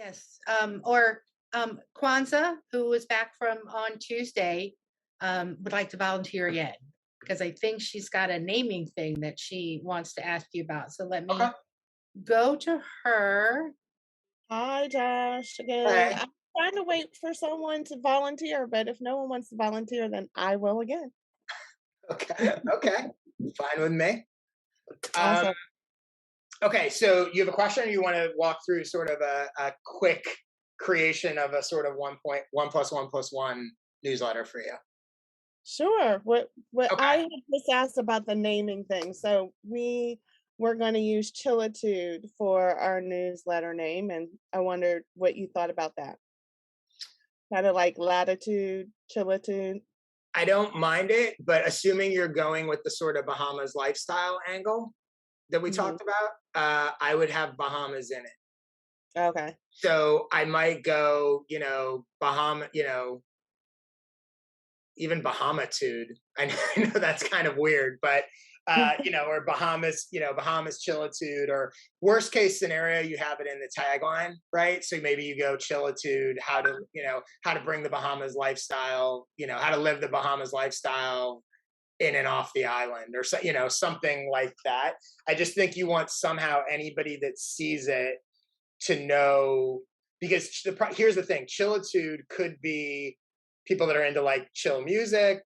Yes, Kwanzaa, who was back from on Tuesday, would like to volunteer again because I think she's got a naming thing that she wants to ask you about. So let Okay. me go to her. Hi, Josh. Again, Hey. I'm trying to wait for someone to volunteer, but if no one wants to volunteer, then I will again. Okay. Okay. Fine with me. Um, Awesome. okay. So you have a question, or you want to walk through sort of a quick creation of a sort of 1+1+1 newsletter for you? Sure. What Okay. I had just asked about the naming thing. So we're going to use Chilitude for our newsletter name, and I wondered what you thought about that. Kind of like latitude, chilitude. I don't mind it, but assuming you're going with the sort of Bahamas lifestyle angle that we Hmm. talked about, I would have Bahamas in it. Okay. So I might go, even Bahamatude. I know, I know that's kind of weird, but or Bahamas, Bahamas Chillitude, or worst case scenario, you have it in the tagline, right? So maybe you go Chillitude, how to bring the Bahamas lifestyle, how to live the Bahamas lifestyle in and off the island, or something like that. I just think you want somehow anybody that sees it to know, because here's the thing: Chillitude could be people that are into like chill music.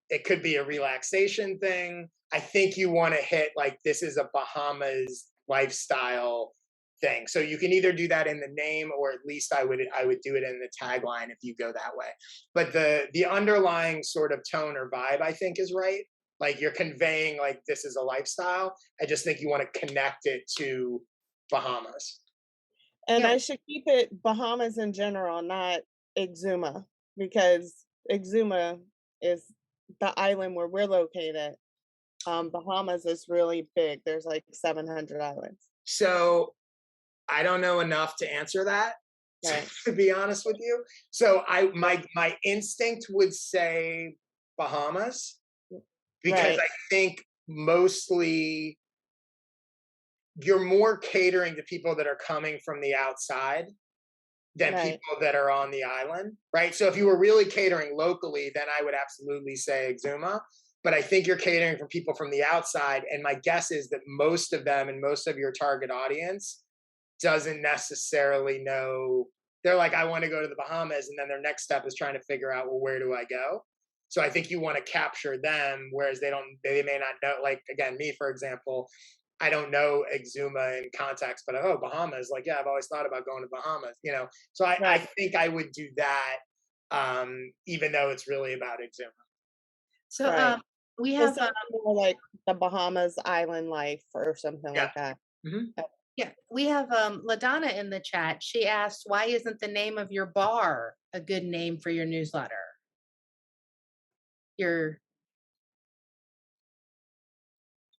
It could be a relaxation thing. I think you want to hit like this is a Bahamas lifestyle thing. So you can either do that in the name, or at least I would do it in the tagline if you go that way. But the underlying sort of tone or vibe, I think, is right. Like you're conveying like this is a lifestyle. I just think you want to connect it to Bahamas. And Yeah, I should keep it Bahamas in general, not Exuma, because Exuma is the island where we're located. Bahamas is really big. There's like 700 islands. So I don't know enough to answer that, Right. to be honest with you. So my instinct would say Bahamas, because Right. I think mostly you're more catering to people that are coming from the outside than Right. people that are on the island, right? So if you were really catering locally, then I would absolutely say Exuma. But I think you're catering for people from the outside, and my guess is that most of them and most of your target audience doesn't necessarily know. They're like, I want to go to the Bahamas, and then their next step is trying to figure out, well, where do I go? So I think you want to capture them, whereas they may not know. Like again, me for example, I don't know Exuma in context, but oh, Bahamas, like yeah, I've always thought about going to Bahamas, So I Right. think I would do that, even though it's really about Exuma. so Right. we It have sounds more like the Bahamas island life or something Yeah. like that. Hmm. Uh, yeah, we have LaDonna in the chat. She asked, "Why isn't the name of your bar a good name for your newsletter?" Your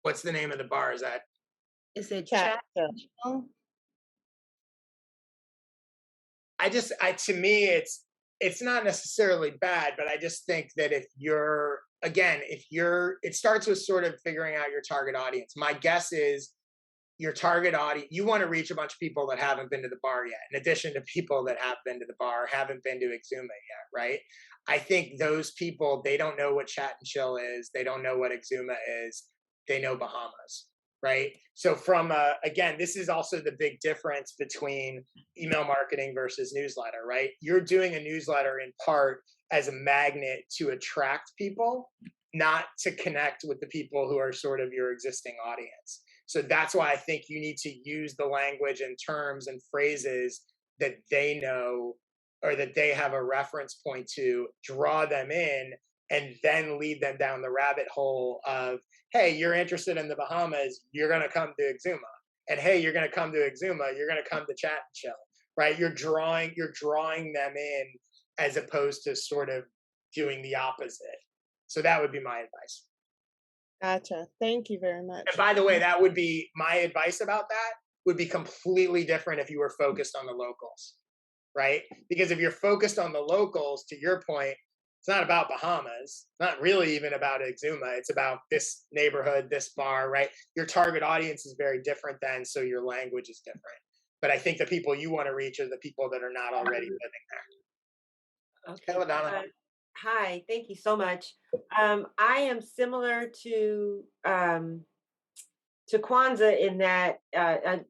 What's the name of the bar? Is that is it Chat. chat? I to me it's not necessarily bad, but I just think that it starts with sort of figuring out your target audience. My guess is your target audience, you want to reach a bunch of people that haven't been to the bar yet, in addition to people that have been to the bar, haven't been to Exuma yet, right? I think those people, they don't know what Chat and Chill is, they don't know what Exuma is, they know Bahamas, right? So again, this is also the big difference between email marketing versus newsletter, right? You're doing a newsletter in part as a magnet to attract people, not to connect with the people who are sort of your existing audience. So that's why I think you need to use the language and terms and phrases that they know, or that they have a reference point to, draw them in, and then lead them down the rabbit hole of, hey, you're interested in the Bahamas, you're going to come to Exuma. And hey, you're going to come to Exuma, you're going to come to Chat and Chill, right? You're drawing them in, as opposed to sort of doing the opposite. So that would be my advice. Gotcha. Thank you very And much. by the way, that would be my advice about that, would be completely different if you were focused on the locals, right? Because if you're focused on the locals, to your point, it's not about Bahamas, not really even about Exuma. It's about this neighborhood, this bar, right? Your target audience is very different then, so your language is different. But I think the people you want to reach are the people that are not already living there. Okay. Hello, Donna. Hi, thank you so much. I am similar to Kwanzaa in that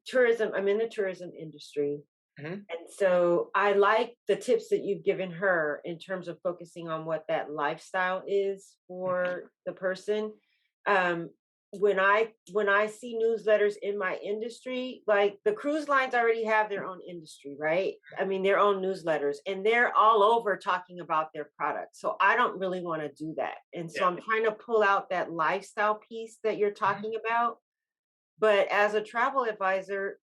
tourism. I'm in the tourism industry, Mhm. and so I like the tips that you've given her in terms of focusing on what that lifestyle is for the person. Um, when I see newsletters in my industry, like the cruise lines already have their own industry, right? I mean, their own newsletters, and they're all over talking about their products. So I don't really want to do that. And so Yeah. I'm trying to pull out that lifestyle piece that you're talking about. But as a travel advisor,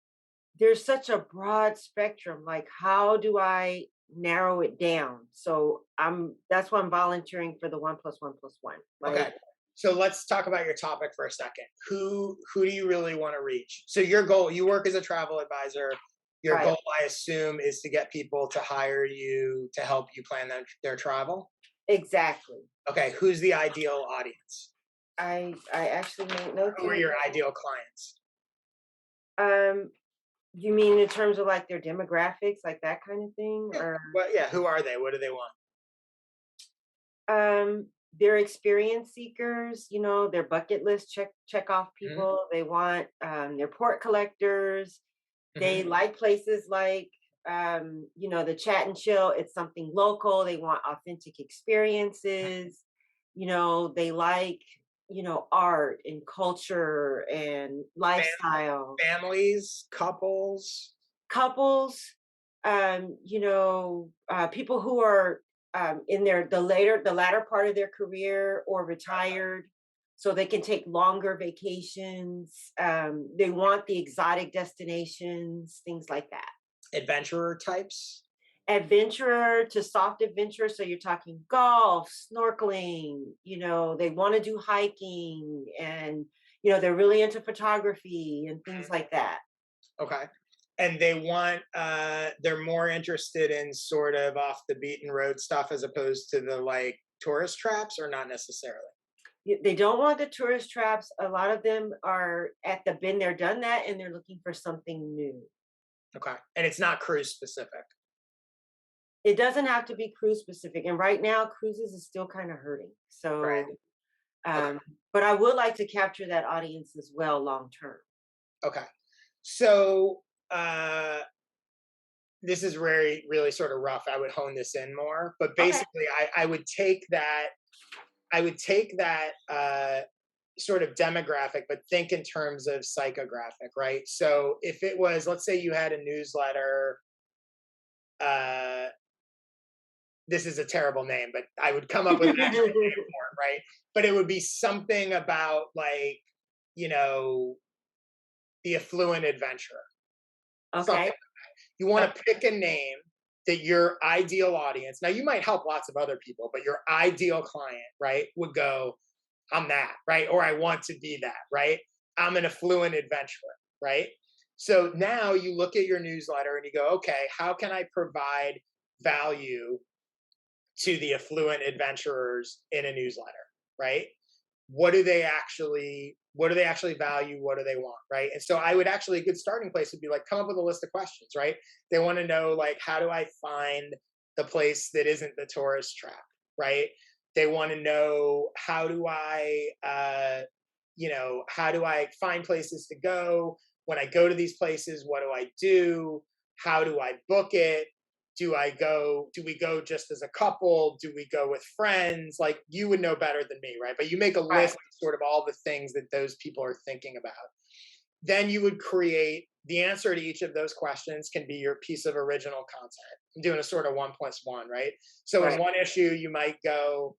there's such a broad spectrum. Like, how do I narrow it down? So that's why I'm volunteering for the 1+1+1. Okay. Like, So let's talk about your topic for a second. Who do you really want to reach? So your goal, you work as a travel advisor. Your right, goal, I assume, is to get people to hire you to help you plan their travel. exactly. Okay, who's the ideal audience? I actually made notes Who are here. your ideal clients? Um, you mean in terms of like their demographics, like that kind of thing, or Well, yeah, who are they? What do they want? they're experience seekers? You know, their bucket list check off Hmm. people. They want their port collectors. They Hmm. like places like you know, the chat and chill. It's something local. They want authentic experiences. You know, they like, you know, art and culture and lifestyle. Families, couples. Couples, you know, people who are in the latter part of their career or retired, so they can take longer vacations. They want the exotic destinations, things like that. Adventurer types. Adventurer to soft adventure, so you're talking golf, snorkeling. You know, they want to do hiking, and you know, they're really into photography and things like that. Okay. And they want they're more interested in sort of off the beaten road stuff as opposed to the like tourist traps, or not necessarily. They don't want the tourist traps. A lot of them are at the been there, done that, and they're looking for something new. Okay. And it's not cruise specific. It doesn't have to be cruise specific. And right now, cruises is still kind of hurting. Right. So, Okay. but I would like to capture that audience as well long term. Okay. So this is really sort of rough. I would hone this in more, but Okay. basically I would take that sort of demographic, but think in terms of psychographic, right? So if it was, let's say you had a newsletter, uh, this is a terrible name, but I would come up with an actual name for it, right? But it would be something about like, you know, the affluent adventurer, something. Okay. You want to pick a name that your ideal audience, now you might help lots of other people, but your ideal client, right, would go, I'm that, right? Or I want to be that, right? I'm an affluent adventurer, right? So now you look at your newsletter and you go, okay, how can I provide value to the affluent adventurers in a newsletter, right? What do they actually value? What do they want, right? And so I would actually, a good starting place would be like, come up with a list of questions, right? They want to know, like, how do I find the place that isn't the tourist trap, right? They want to know, how do I find places to go? When I go to these places, what do I do? How do I book it? Do we go just as a couple? Do we go with friends? Like, you would know better than me, right? But you make a list Right. of sort of all the things that those people are thinking about. Then you would create the answer to each of those questions can be your piece of original content. I'm doing a sort of 1+1, right? So in Right. one issue, you might go,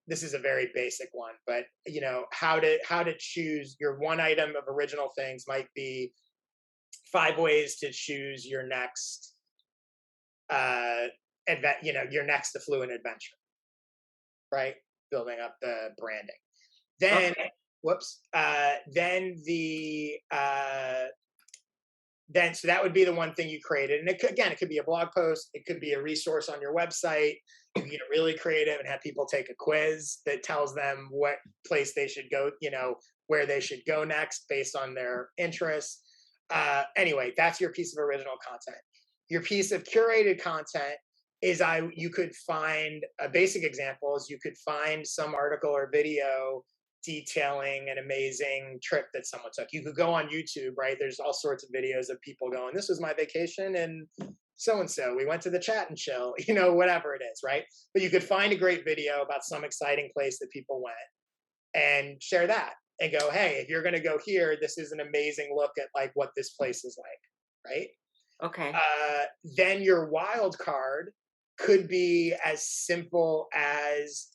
this is a very basic one, but you know, how to choose your one item of original things might be 5 ways to choose your next your next affluent adventure, right? Building up the branding. Then, Okay. whoops. Then so that would be the one thing you created, and again, it could be a blog post, it could be a resource on your website. You can get really creative and have people take a quiz that tells them what place they should go, where they should go next based on their interests. Anyway, that's your piece of original content. Your piece of curated content is you could find a basic example is you could find some article or video detailing an amazing trip that someone took. You could go on YouTube, right? There's all sorts of videos of people going, this was my vacation and so we went to the chat and chill, whatever it is, right? But you could find a great video about some exciting place that people went and share that and go, hey, if you're going to go here, this is an amazing look at like what this place is like, right? Okay. Then your wild card could be as simple as,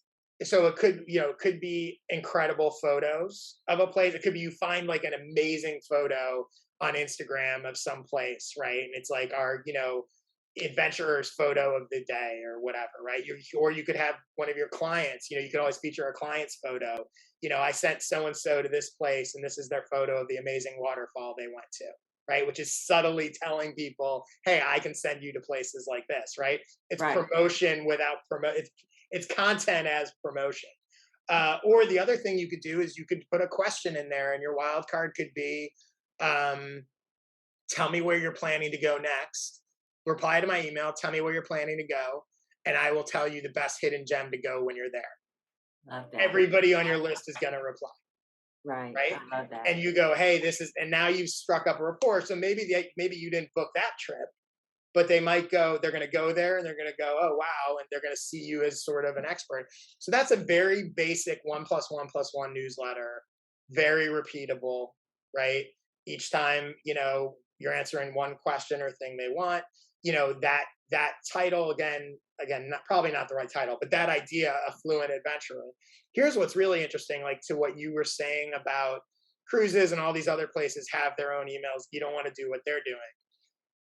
so it could be incredible photos of a place. It could be you find like an amazing photo on Instagram of some place, right? And it's like our adventurer's photo of the day or whatever, right? Or you could have one of your clients, you could always feature a client's photo. I sent so and so to this place and this is their photo of the amazing waterfall they went to, right? Which is subtly telling people, hey, I can send you to places like this, right? It's Right. promotion without it's content as promotion. Or the other thing you could do is you could put a question in there and your wild card could be, tell me where you're planning to go next. Reply to my email, tell me where you're planning to go, and I will tell you the best hidden gem to go when you're there. Love that. Everybody on your list is going to reply. Right. Right. I love that. And you go, hey, and now you've struck up a rapport. So maybe you didn't book that trip, but they're going to go there and they're going to go, oh, wow. And they're going to see you as sort of an expert. So that's a very basic 1+1+1 newsletter, very repeatable, right? Each time, you're answering one question or thing they want, that title again, probably not the right title, but that idea, Affluent Adventurer. Here's what's really interesting, like to what you were saying about cruises and all these other places have their own emails. You don't want to do what they're doing.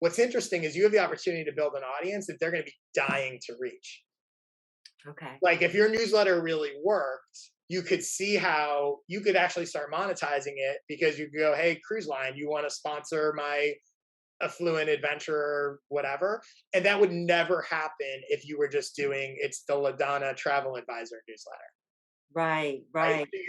What's interesting is you have the opportunity to build an audience that they're going to be dying to reach. Okay. Like if your newsletter really worked, you could see how you could actually start monetizing it because you could go, hey, cruise line, you want to sponsor my Affluent Adventurer, whatever. And that would never happen if you were just doing, it's the LaDonna Travel Advisor newsletter. Right.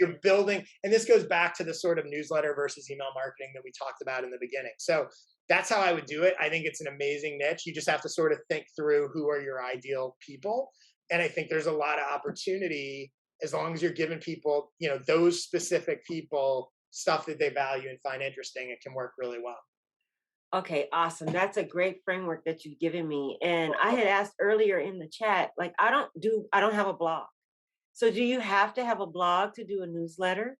You're building, and this goes back to the sort of newsletter versus email marketing that we talked about in the beginning. So that's how I would do it. I think it's an amazing niche. You just have to sort of think through who are your ideal people. And I think there's a lot of opportunity as long as you're giving people, those specific people stuff that they value and find interesting, it can work really well. Okay, awesome. That's a great framework that you've given me. And I had asked earlier in the chat, like I don't have a blog. So do you have to have a blog to do a newsletter?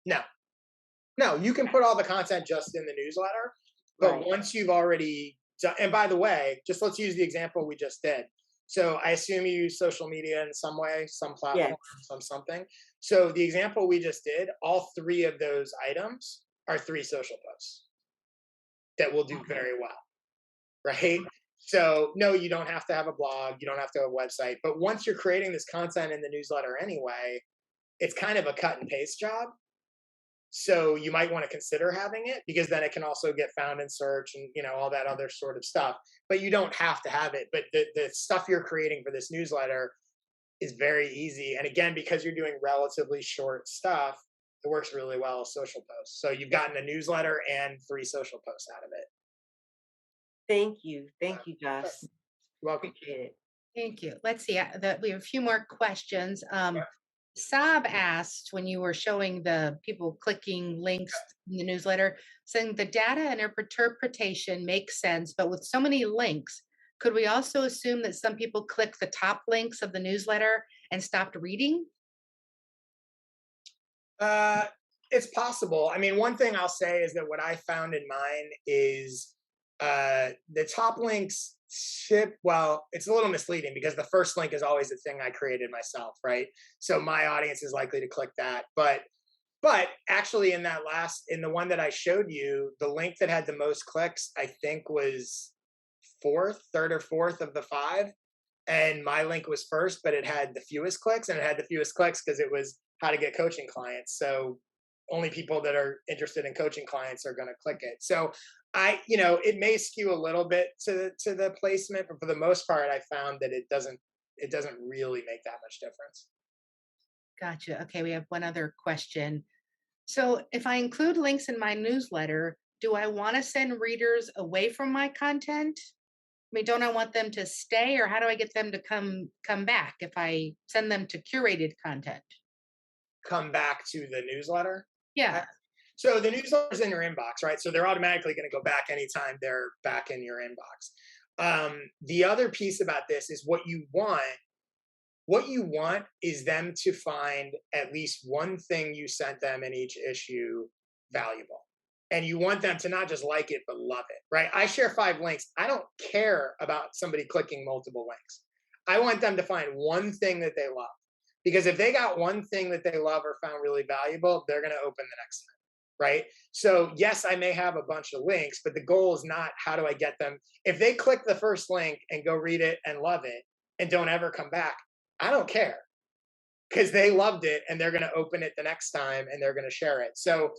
No, you can put all the content just in the newsletter, but Right. once you've already done, and by the way, just let's use the example we just did. So I assume you use social media in some way, some platform, something. So the example we just did, all three of those items are 3 social posts that will do very well, right? So no, you don't have to have a blog, you don't have to have a website, but once you're creating this content in the newsletter anyway, it's kind of a cut and paste job. So you might want to consider having it because then it can also get found in search and all that other sort of stuff. But you don't have to have it. But the stuff you're creating for this newsletter is very easy. And again, because you're doing relatively short stuff, it works really well as social posts. So you've gotten a newsletter and 3 social posts out of it. Thank you, Josh. You're welcome. Appreciate it. Thank you. Let's see. We have a few more questions. Saab asked when you were showing the people clicking links in the newsletter, saying the data and interpretation makes sense, but with so many links, could we also assume that some people click the top links of the newsletter and stopped reading? It's possible. I mean, one thing I'll say is that what I found in mine is the top links well, it's a little misleading because the first link is always the thing I created myself, right? So my audience is likely to click that. But actually in the one that I showed you, the link that had the most clicks, I think was third or fourth of the 5. And my link was first, but it had the fewest clicks, and it had the fewest clicks because it was how to get coaching clients. So only people that are interested in coaching clients are going to click it. So it may skew a little bit to the placement, but for the most part, I found that it doesn't really make that much difference. Gotcha. Okay, we have one other question. So if I include links in my newsletter, do I want to send readers away from my content? I mean, don't I want them to stay, or how do I get them to come back if I send them to curated content? Come back to the newsletter. Yeah. So the newsletter's in your inbox, right? So they're automatically going to go back anytime they're back in your inbox. The other piece about this is what you want. What you want is them to find at least one thing you sent them in each issue valuable. And you want them to not just like it, but love it, right? I share 5 links. I don't care about somebody clicking multiple links. I want them to find one thing that they love. Because if they got one thing that they love or found really valuable, they're going to open the next time, right? So yes, I may have a bunch of links, but the goal is not how do I get them. If they click the first link and go read it and love it and don't ever come back, I don't care, because they loved it and they're going to open it the next time and they're going to share it. So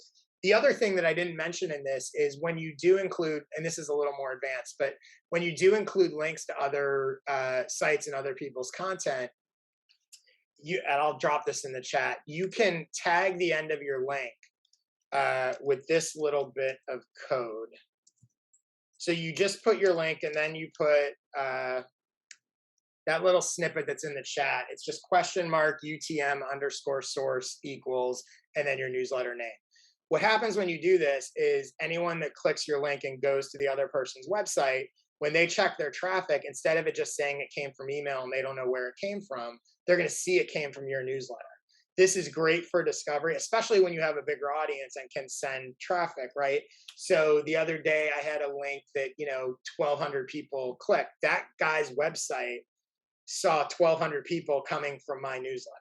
the other thing that I didn't mention in this is when you do include, and this is a little more advanced, but when you do include links to other sites and other people's content, and I'll drop this in the chat, you can tag the end of your link with this little bit of code. So you just put your link and then you put that little snippet that's in the chat. It's just $UTM_source equals, and then your newsletter name. What happens when you do this is anyone that clicks your link and goes to the other person's website, when they check their traffic, instead of it just saying it came from email and they don't know where it came from, they're going to see it came from your newsletter. This is great for discovery, especially when you have a bigger audience and can send traffic, right? So the other day I had a link that, 1,200 people clicked. That guy's website saw 1,200 people coming from my newsletter.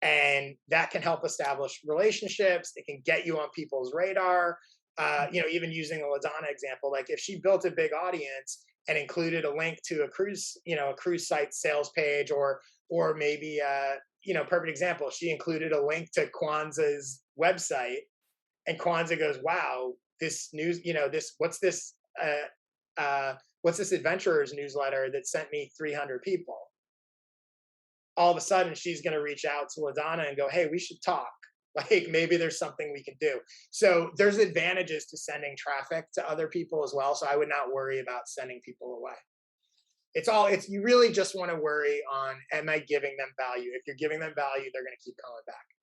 And that can help establish relationships. It can get you on people's radar. Even using the LaDonna example, like if she built a big audience and included a link to a cruise site sales page, or maybe, perfect example, she included a link to Kwanzaa's website, and Kwanzaa goes, wow, this news, what's this adventurers newsletter that sent me 300 people? All of a sudden she's going to reach out to LaDonna and go, hey, we should talk. Like maybe there's something we can do. So there's advantages to sending traffic to other people as well. So I would not worry about sending people away. You really just want to worry on, am I giving them value? If you're giving them value, they're going to keep coming back.